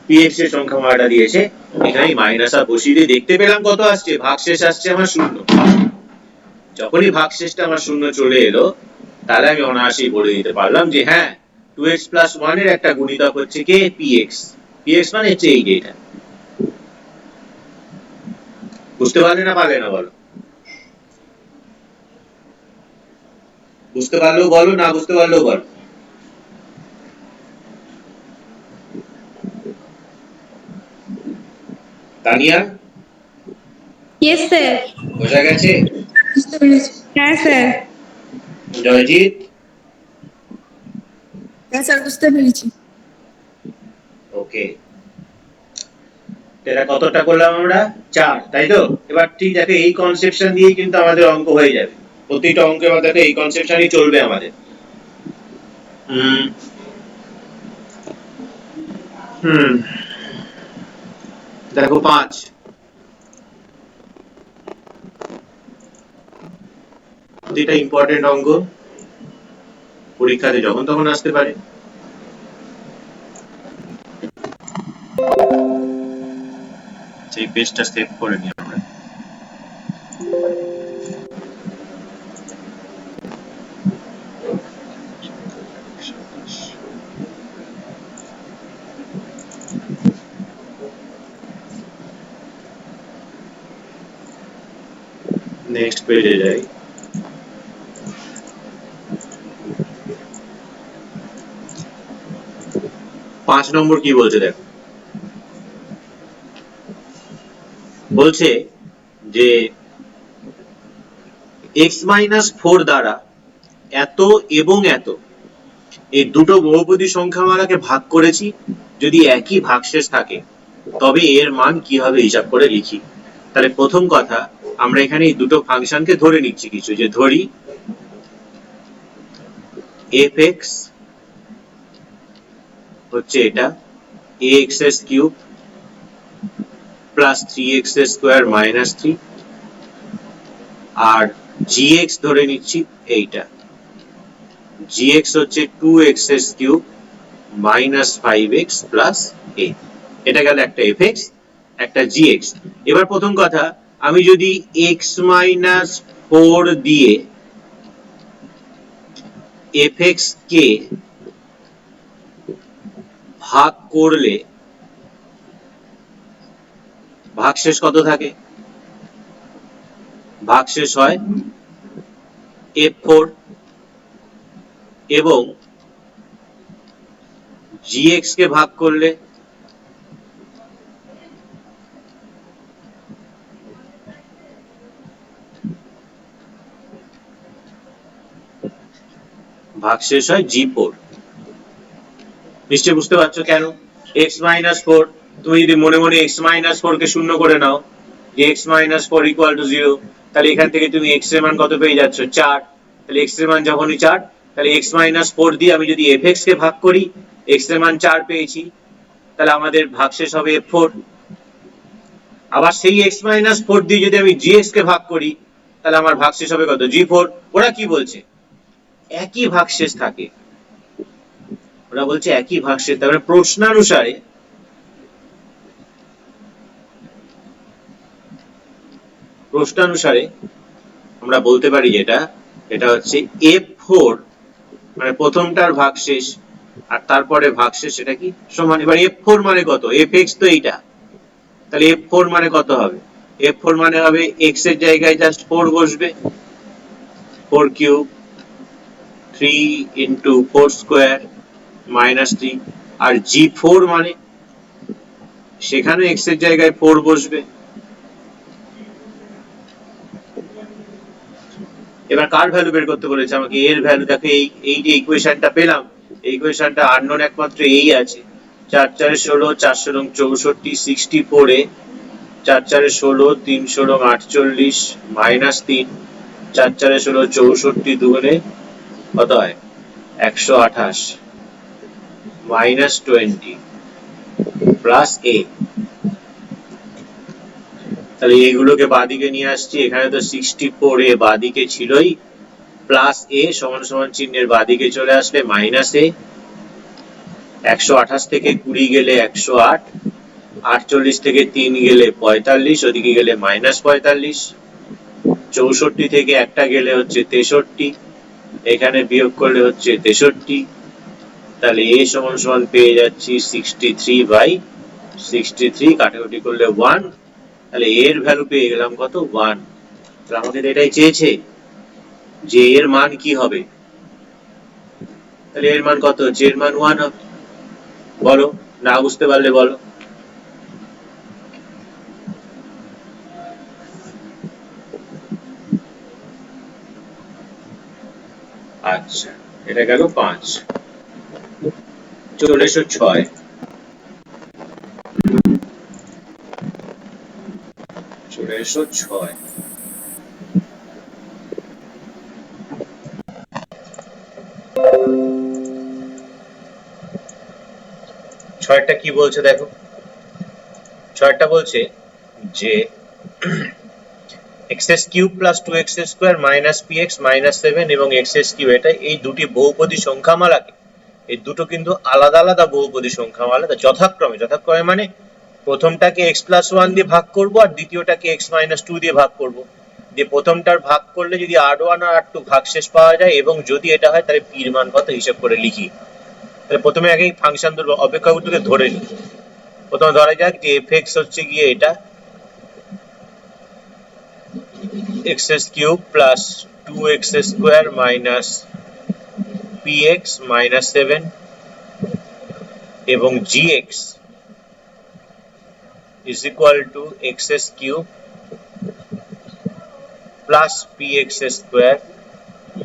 px এর সংখ্যামালাটা দিয়েছে, এখানে মাইনাস হাফ বসিয়ে দিয়ে দেখতে পেলাম কত আসছে, ভাগশেষ আসছে আমার 0। যখনই ভাগশেষটা আমার 0 চলে এলো তাহলে আমি অনায়াসেই বলে দিতে পারলাম যে হ্যাঁ 2x প্লাস 1 এর একটা গুণিতক হচ্ছে কি px, px মানে হচ্ছে এই যে এটা। বুঝতে পারলে না পারলে না বলো, বুঝতে পারলেও বলো, না বুঝতে পারলেও বলো। Tania, yes sir. বোঝা গেছে? হ্যাঁ স্যার। জয়জিৎ, হ্যাঁ স্যার বুঝতে পেরেছি। ওকে, এটা কতটা করলাম আমরা, 4, তাই তো? এবার ঠিক দেখো এই কনসেপশন দিয়েই কিন্তু আমাদের অঙ্ক হয়ে যাবে, প্রতিটা অঙ্কে এবার দেখো এই কনসেপশনই চলবে আমাদের। দেখো 5, এটা ইম্পর্টেন্ট অঙ্ক, পরীক্ষাতে যখন তখন আসতে পারে। সেই পেজটা সেভ করে নিই আমরা। নেক্সট পেজে যাই। পাঁচ নম্বর কি বলছে দেখো, বলছে যে x-4 দ্বারা এত এবং এত এই দুটো বহুপদী সংখ্যামালাকে ভাগ করেছি, যদি একই ভাগশেষ থাকে তবে এর মান কি হবে হিসাব করে লিখি। তাহলে প্রথম কথা, আমরা এখানে এই দুটো ফাংশনকে ধরে নিচ্ছি কিছু, যে ধরি fx হচ্ছে এটা ax³ প্লাস 3x² মাইনাস 3, আর gx ধরে নিচ্ছি এইটা, gx হচ্ছে 2x³ minus 5x plus a। এটা গেল একটা fx, একটা gx। এবার প্রথম কথা, আমি যদি x-4 দিয়ে fx কে ভাগ করলে ভাগশেষ কত থাকে? ভাগশেষ হয় f4, এবং gx কে ভাগ করলে ভাগশেষ হয় g4। নিশ্চয়ই বুঝতে পারছো কেন? x-4, তুমি যদি মনে মনে x-4 কে শূন্য করে নাও, যে x-4 ইকুয়াল টু 0, তাহলে এখান থেকে তুমি x এর মান কত পেয়ে যাচ্ছ? 4। তাহলে x এর মান যখনই 4, তাহলে x-4 দিয়ে আমি যদি fx কে ভাগ করি, x এর মান 4 পেয়েছি, তাহলে আমাদের ভাগশেষ হবে f4। আবার সেই x-4 দিয়ে যদি আমি gx কে ভাগ করি, তাহলে আমার ভাগশেষ হবে কত? g4। ওরা কি বলছে? একই ভাগশেষ থাকে, ওরা বলছে একই ভাগশেষ। তারপরে প্রশ্নানুসারে আমরা বলতে পারি যেটা, এটা হচ্ছে f4, মানে প্রথমটার ভাগশেষ আর তারপরে ভাগশেষ, এটা কি সমান। এবার f4 মানে কত? fx তো এইটা, তাহলে f4 মানে কত হবে? f4 মানে হবে x এর জায়গায় জাস্ট 4 বসবে, 4³ 3 into 4² minus 3, আর g4 মানে সেখানে x এর জায়গায় 4 বসবে। এবার কার ভ্যালু বের করতে বলেছে আমাকে? এর ভ্যালু। দেখো এই যে ইকুয়েশনটা পেলাম, এই ইকুয়েশনটা আননোন একমাত্র এই আছে। 4 4 16, 4 16 64, 64 এ 4 4 16, 3 16 48 মাইনাস 3, 4 4 16 64 দুগুণে কত হয়? 128 মাইনাস 20 প্লাস a। তাহলে এগুলোকে বাদিকে নিয়ে আসছি, এখানে তো 64 এ বাদিকে ছিলই, প্লাস a সমান সমান চিহ্নের বাদিকে চলে আসলে মাইনাস a, 128 থেকে 20 গেলে 108, 48 থেকে 3 গেলে 45, ওদিকে গেলে মাইনাস 45, 64 থেকে একটা গেলে হচ্ছে 63, এখানে বিয়োগ করলে হচ্ছে 63। তাহলে a সমান সমান পেয়ে যাচ্ছি 63/63, কাটাকুটি করলে 1, তাহলে এর ভ্যালু পেয়ে গেলাম কত? 1। তাহলে আমাদের এটাই চেয়েছে যে এর মান কি হবে। তাহলে এর মান কত হচ্ছে? এর মান 1 হবে। বলো, না বুঝতে পারলে বলো। আচ্ছা, এটা গেল 5। চলে এসো 6। চলে এসো 6। 6 ছয়টা কি বলছে দেখো, ছয়টা বলছে যে x cube plus 2x square minus px minus 7 এবং x কিউব, এটা এই দুটি বহুপদী সংখ্যামালাকে, এই দুটো কিন্তু আলাদা আলাদা বহুপদী সংখ্যামালা, যথাক্রমে মানে প্রথমটাকে x প্লাস 1 দিয়ে ভাগ করব আর দ্বিতীয়টাকে x মাইনাস 2 দিয়ে ভাগ করব, দিয়ে প্রথমটার ভাগ করলে যদি r1 আর r2 ভাগশেষ পাওয়া যায় এবং যদি এটা হয় তাহলে p এর মান কত হিসাব করে লিখি। তাহলে প্রথমে আগে ফাংশন ধরবো, অপেক্ষকগুলোকে ধরে নিই। প্রথমে ধরা যাক যে fx হচ্ছে গিয়ে এটা x cube plus 2x square minus px minus 7 এবং gx is equal to x cube plus px square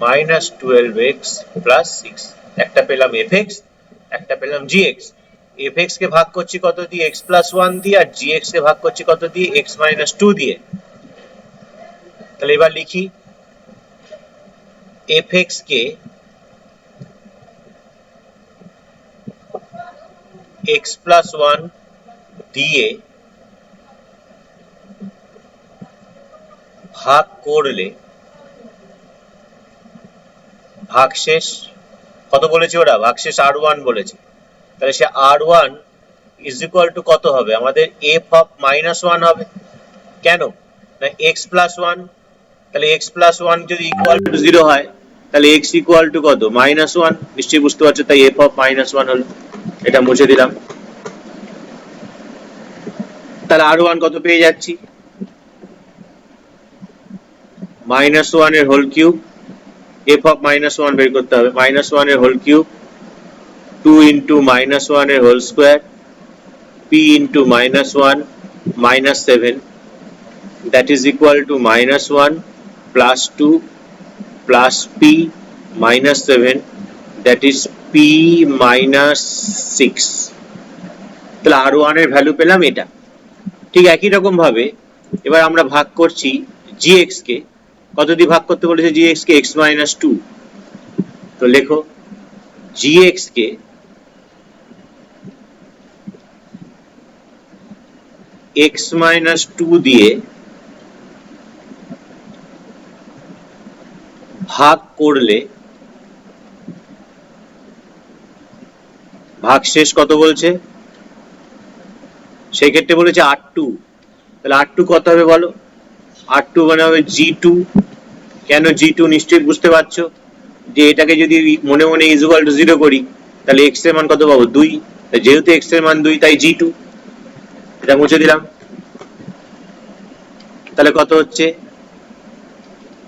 minus 12x plus 6। একটা পেলাম fx, একটা পেলাম gx। fx কে ভাগ করছি কত দিয়ে, x প্লাস 1 দিয়ে, আর gx কে ভাগ করছি কত দিয়ে, x মাইনাস 2 দিয়ে। তাহলে এবার লিখি fx কে x প্লাস 1 দিয়ে ভাগ করলে ভাগশেষ কত বলেছে ওরা, ভাগশেষ r1 বলেছে। তাহলে সে r1 ইজ ইকুয়াল টু কত হবে, আমাদের f অফ মাইনাস 1 হবে। কেন না x প্লাস 1, তাহলে x প্লাস 1 যদি ইকুয়াল টু 0 হয় তাহলে x ইকুয়াল টু কত, মাইনাস 1। নিশ্চয়ই বুঝতে পারছো, তাই f অফ মাইনাস 1 হলো। এটা মুছে দিলাম। তাহলে r1 কত পেয়ে যাচ্ছি, মাইনাস 1 এর whole cube, f of minus 1 বের করতে হবে, মাইনাস 1 এর হোল কিউব 2 ইন্টু মাইনাস 1 এর whole square p into minus 1 minus 7 that is equal to minus 1 plus 2 plus p minus 7 that is p minus 6। তাহলে r1 এর value পেলাম এটা। ঠিক একই রকম ভাবে এবার আমরা ভাগ করছি gx কে, কত দিয়ে ভাগ করতে বলেছে gx কে, x minus 2। তো লেখো gx কে x minus 2 দিয়ে ভাগ করলে ভাগশেষ কত বলছে, সেই ক্ষেত্রে বলেছে r2। তাহলে r2 কত হবে বলো, r2 মানে হবে g2। কেন g2, নিশ্চয়ই বুঝতে পারছো যে এটাকে যদি মনে মনে ইজ ইকুয়াল টু 0 করি তাহলে x এর মান কত পাবো, 2। যেহেতু x এর মান 2 তাই g2। এটা মুছে দিলাম। তাহলে কত হচ্ছে,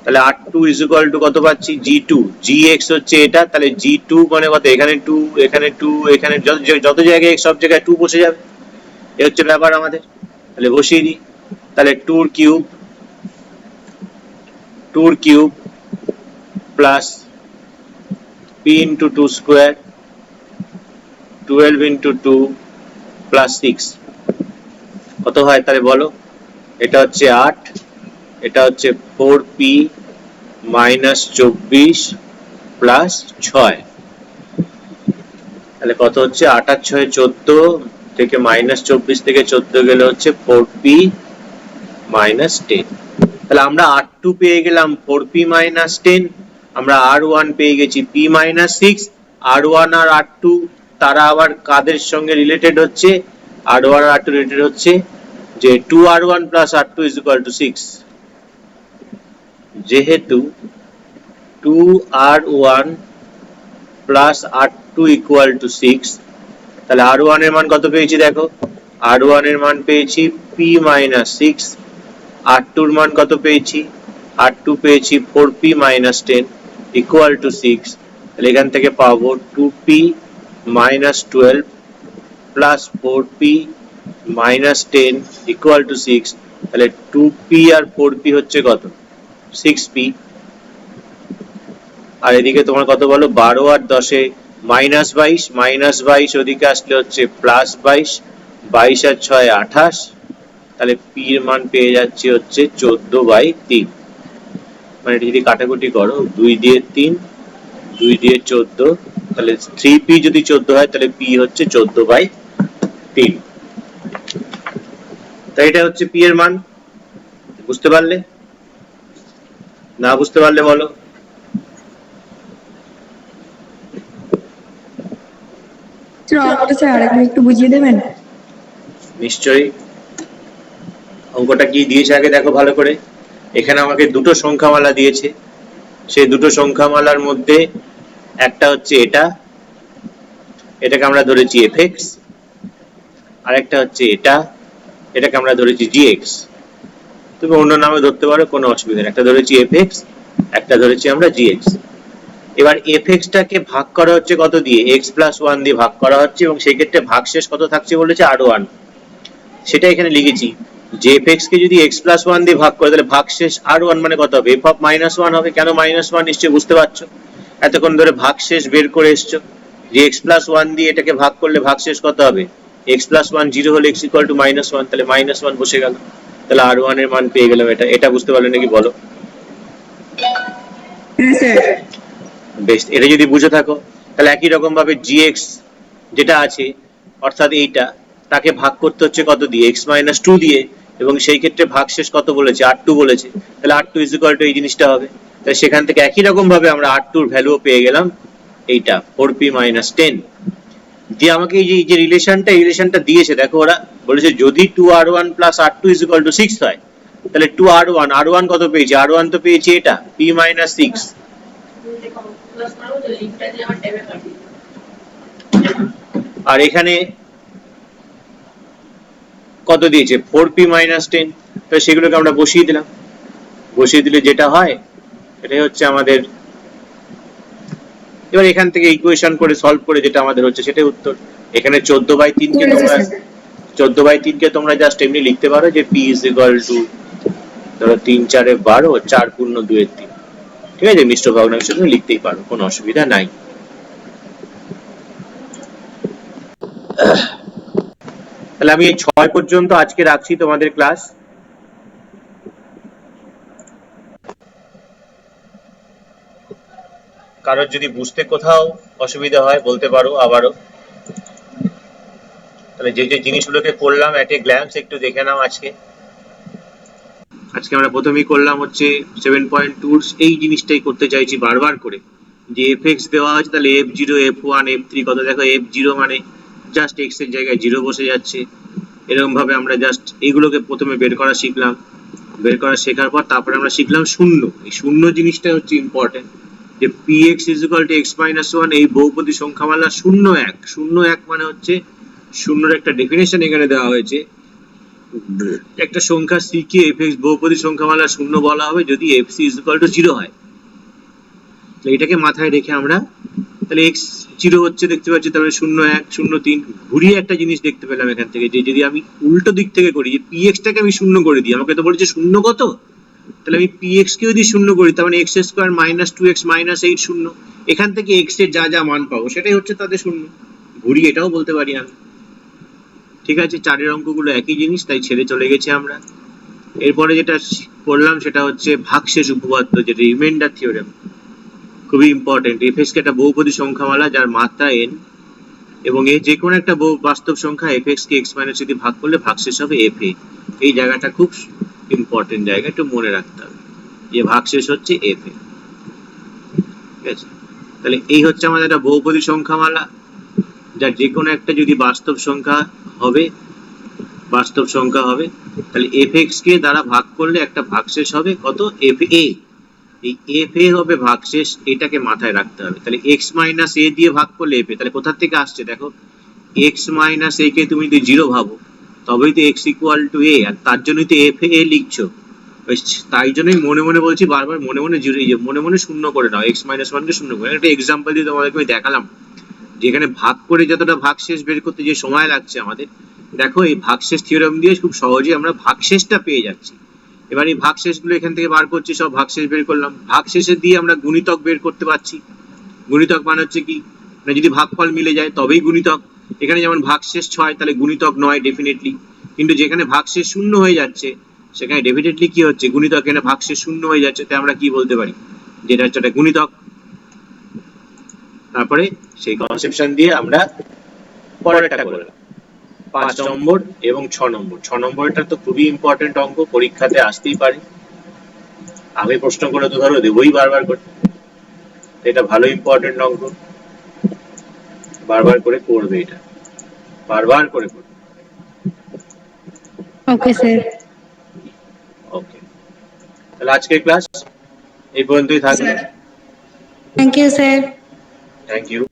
তাহলে r2 is equal to কত পাচ্ছি, g2। gx হচ্ছে এটা, তাহলে g2 মানে কত, এখানে 2 এখানে 2 এখানে যত জায়গায় সব জায়গায় 2 বসে যাবে। এই হচ্ছে ব্যাপার আমাদের। তাহলে বসিয়ে দিই। তাহলে 2 cube plus p into 2 square 12 into 2 plus 6 কত হয় তাহলে বলো, এটা হচ্ছে 8, এটা হচ্ছে 4p মাইনাস 24 প্লাস 6। তাহলে কত হচ্ছে, 8 আর 6 14 থেকে মাইনাস 24 থেকে 14 গেলে হচ্ছে 4p মাইনাস 10। তাহলে আমরা r2 পেয়ে গেলাম 4p মাইনাস 10, আমরা r1 পেয়ে গেছি p মাইনাস 6। r1 আর r2 তারা আবার কাদের সঙ্গে রিলেটেড হচ্ছে, r1 আর r2 রিলেটেড হচ্ছে যে 2r1 plus r2 is equal to 6। যেহেতু 2r1 plus r2 equal to 6, তাহলে r1 এর মান কত পেয়েছি দেখো, r1 এর মান পেয়েছি p minus 6, r2 এর মান কত পেয়েছি, r2 পেয়েছি 4p minus 10 equal to 6। তাহলে এখান থেকে পাবো 2p minus 12 plus 4p minus 10 equal to 6। তাহলে 2p আর 4p হচ্ছে কত, 6p। আর এদিকে তোমার কত বলো, 12 আর 10 এ মাইনাস 22, মাইনাস 22 ওদিকে আসলে হচ্ছে প্লাস 22, 22 আর 6 28। তাহলে p এর মান পেয়ে যাচ্ছে হচ্ছে 14/3। মানে এটা যদি কাটাকুটি করো 2 দিয়ে 3, 2 দিয়ে 14, তাহলে 3p যদি 14 হয় তাহলে p হচ্ছে 14/3। 3। তাই এটা হচ্ছে পি এর মান। বুঝতে পারলে? না বুঝতে পারলে বলো। স্যার অঙ্কটা স্যার আরেকবার একটু বুঝিয়ে দেবেন? নিশ্চয়ই। অঙ্কটা কি দিয়েছে আগে দেখো ভালো করে। এখানে আমাকে দুটো সংখ্যামালা দিয়েছে, সেই দুটো সংখ্যামালার মধ্যে একটা হচ্ছে এটা, এটাকে আমরা ধরেছি এফএক্স, আর একটা হচ্ছে এটা, এটাকে আমরা ধরেছি জিএক্স। তুমি অন্য নামে ধরতে পারো, কোনো অসুবিধা নেই। একটা ধরেছি এফএক্স, একটা ধরেছি আমরা জিএক্স। এবার এফএক্সটাকে ভাগ করা হচ্ছে কত দিয়ে? এক্স প্লাস ওয়ান দিয়ে ভাগ করা হচ্ছে, এবং সেই ক্ষেত্রে ভাগশেষ কত থাকছে বলেছে? আর1। সেটা এখানে লিখেছি যে এফএক্স কে যদি এক্স প্লাস ওয়ান দিয়ে ভাগ করে, তাহলে ভাগশেষ আর1 মানে কত হবে? এফ অফ -1 হবে। কেন -1? নিশ্চয়ই বুঝতে পারছো, এতক্ষণ ধরে ভাগশেষ বের করে এসছো যে এক্স প্লাস ওয়ান দিয়ে এটাকে ভাগ করলে ভাগশেষ কত হবে? এক্স প্লাস ওয়ান 0 হলে এক্স ইকুয়াল টু -1, তাহলে -1 বসে গেল, তাহলে আর1 এর মান পেয়ে গেলাম। এটা বুঝতে পারলে নাকি বলো? হ্যাঁ স্যার। বেশ, এটা যদি বুঝে থাকো তাহলে একই রকম ভাবে জিএক্স যেটা আছে অর্থাৎ এইটা, তাকে ভাগ করতে হচ্ছে কত দিয়ে? x-2 দিয়ে, এবং সেই ক্ষেত্রে ভাগশেষ কত বলেছে? আর2 বলেছে, তাহলে আর2 ইজ ইকুয়াল টু এই জিনিসটা হবে। তাহলে সেখান থেকে একই রকম ভাবে আমরা আর2 এর ভ্যালুও পেয়ে গেলাম, এইটা 4p - 10 দিয়ে। আমাকে এই যে রিলেশনটা দিয়েছে দেখো, ওরা বলেছে যদি 2r1 plus r2 is equal two 6 হয়, তাহলে 2r1 কত পেয়েছি? r1 তো পেয়েছি এটা p - 6, আর এখানে কত দিয়েছে? 4p - 10। তো সেগুলোকে আমরা বসিয়ে দিলাম, বসিয়ে দিলে যেটা হয় এটাই হচ্ছে আমাদের। এবার এখান থেকে ইকুয়েশন করে সলভ করে যেটা আমাদের হচ্ছে সেটাই উত্তর। এখানে 14/3 কে তোমরা 14/3 কে তোমরা জাস্ট এমনি লিখতে পারো যে p ইজ ইকুয়াল টু ধরো 3 4 12, 4 পূর্ণ 2 এর 3। ঠিক আছে, মিশ্র ভগ্নাংশ তুমি লিখতেই পারো, কোনো অসুবিধা নাই। তাহলে আমি এই 6 পর্যন্ত আজকে রাখছি তোমাদের ক্লাস। কারোর যদি বুঝতে কোথাও অসুবিধা হয় বলতে পারো আবারও। তাহলে যে যে জিনিসগুলোকে করলাম এট এ গ্ল্যান্স একটু দেখে নাও। আজকে আমরা প্রথমেই করলাম হচ্ছে 7.2 এই জিনিসটাই করতে চাইছি বারবার করে, যে এফএক্স দেওয়া আছে, তাহলে f0 f1 f3 কত? দেখো f0 মানে জাস্ট x এর জায়গায় 0 বসে যাচ্ছে। এরকম ভাবে আমরা জাস্ট এইগুলোকে প্রথমে বের করা শিখলাম। বের করা শেখার পর তারপরে আমরা শিখলাম শূন্য। এই শূন্য জিনিসটা হচ্ছে ইম্পর্টেন্ট, যে px = x-1 এই বহুপদী সংখ্যামালা 0 1। 0 1 মানে হচ্ছে শূন্যর একটা ডেফিনেশন এখানে দেওয়া হয়েছে, একটা সংখ্যা c কে fx বহুপদী সংখ্যামালা 0 বলা হবে যদি fc = 0 হয়। তো এটাকে মাথায় রেখে আমরা তাহলে x 0 হচ্ছে দেখতে পাচ্ছি, তাহলে 0 1 0 3 ঘুরিয়ে একটা জিনিস দেখতে পেলাম এখান থেকে, যে যদি আমি উল্টো দিক থেকে করি, যে px টাকে আমি 0 করে দিই, আমাকে তো বলেছে 0 কত, তাহলে আমি px কে যদি 0 করি তার মানে x² - 2x - 8 0। এখান থেকে x এর যা যা মান পাবো সেটাই হচ্ছে তাদের 0। ঘুরিয়ে এটাও বলতে পারি আমি। ঠিক আছে, 4 অঙ্কগুলো একই জিনিস, তাই ছেড়ে চলে গেছি আমরা। এরপরে যেটা করলাম সেটা হচ্ছে ভাগশেষ উপপাদ্য, যেটা রিমাইন্ডার থিওরেম, খুবই ইম্পর্টেন্ট। এফএক্স কে একটা বহুপদী সংখ্যামালা যার মাত্রা n, এবং এই যে কোনো একটা বাস্তব সংখ্যা এফএক্স কে x - যদি ভাগ করলে ভাগশেষ হবে fa। এই জায়গাটা খুব ইম্পর্টেন্ট জায়গা, একটু মনে রাখতে হবে যে ভাগশেষ হচ্ছে fa। ঠিক আছে, তাহলে এই হচ্ছে আমাদের একটা বহুপদী সংখ্যামালা যার যে কোনো একটা যদি বাস্তব সংখ্যা হবে, তাহলে fx কে দ্বারা ভাগ করলে একটা ভাগশেষ হবে কত? fa। এই fa হবে ভাগশেষ, এটাকে মাথায় রাখতে হবে। তাহলে x - a দিয়ে ভাগ করলে fa, তাহলে কোথা থেকে আসছে দেখো, x - a কে তুমি যদি 0 ভাবো তবেই তো x = a, আর তার জন্যই তো fa লিখছো। তাই জন্যই মনে মনে বলছি বারবার, মনে মনে শূন্য করে নাও, x - 1 কে শূন্য করে। একটা এক্সাম্পল দিয়ে তোমাদেরকে আমি দেখালাম, যেখানে ভাগ করে যতটা ভাগশেষ বের করতে যে সময় লাগছে আমাদের, দেখো এই ভাগশেষ থিওরেম দিয়ে খুব সহজেই আমরা ভাগশেষটা পেয়ে যাচ্ছি। এবার এই ভাগশেষগুলো এখান থেকে বার করছি, সব ভাগশেষ বের করলাম। ভাগশেষে দিয়ে আমরা গুণিতক বের করতে পারছি। গুণিতক মানে হচ্ছে কি না, যদি ভাগফল মিলে যায় তবেই গুণিতক। এখানে যেমন ভাগশেষ 6, তাহলে গুণিতক 9 ডেফিনেটলি। কিন্তু যেখানে ভাগশেষ 0 হয়ে যাচ্ছে সেখানে ডেফিনেটলি কি হচ্ছে? গুণিতক। এখানে ভাগশেষ 0 হয়ে যাচ্ছে, তাই আমরা কি বলতে পারি? যেটা হচ্ছে একটা গুণিতক। তারপরে সেই কনসেপশন দিয়ে আমরা পরেরটা করলাম। 5 নম্বর এবং 6 নম্বর। 6 নম্বরটা তো খুবই ইম্পর্টেন্ট অঙ্ক, পরীক্ষাতে আসতেই পারে। আমি প্রশ্ন করে তো ধরো দেবই বারবার করে, এটা ভালো ইম্পর্টেন্ট অঙ্ক, বারবার করে করবে, এটা বারবার করে করবে। Okay sir. ওকে, তাহলে আজকের ক্লাস এই পর্যন্তই থাকবে। Thank you sir. Thank you.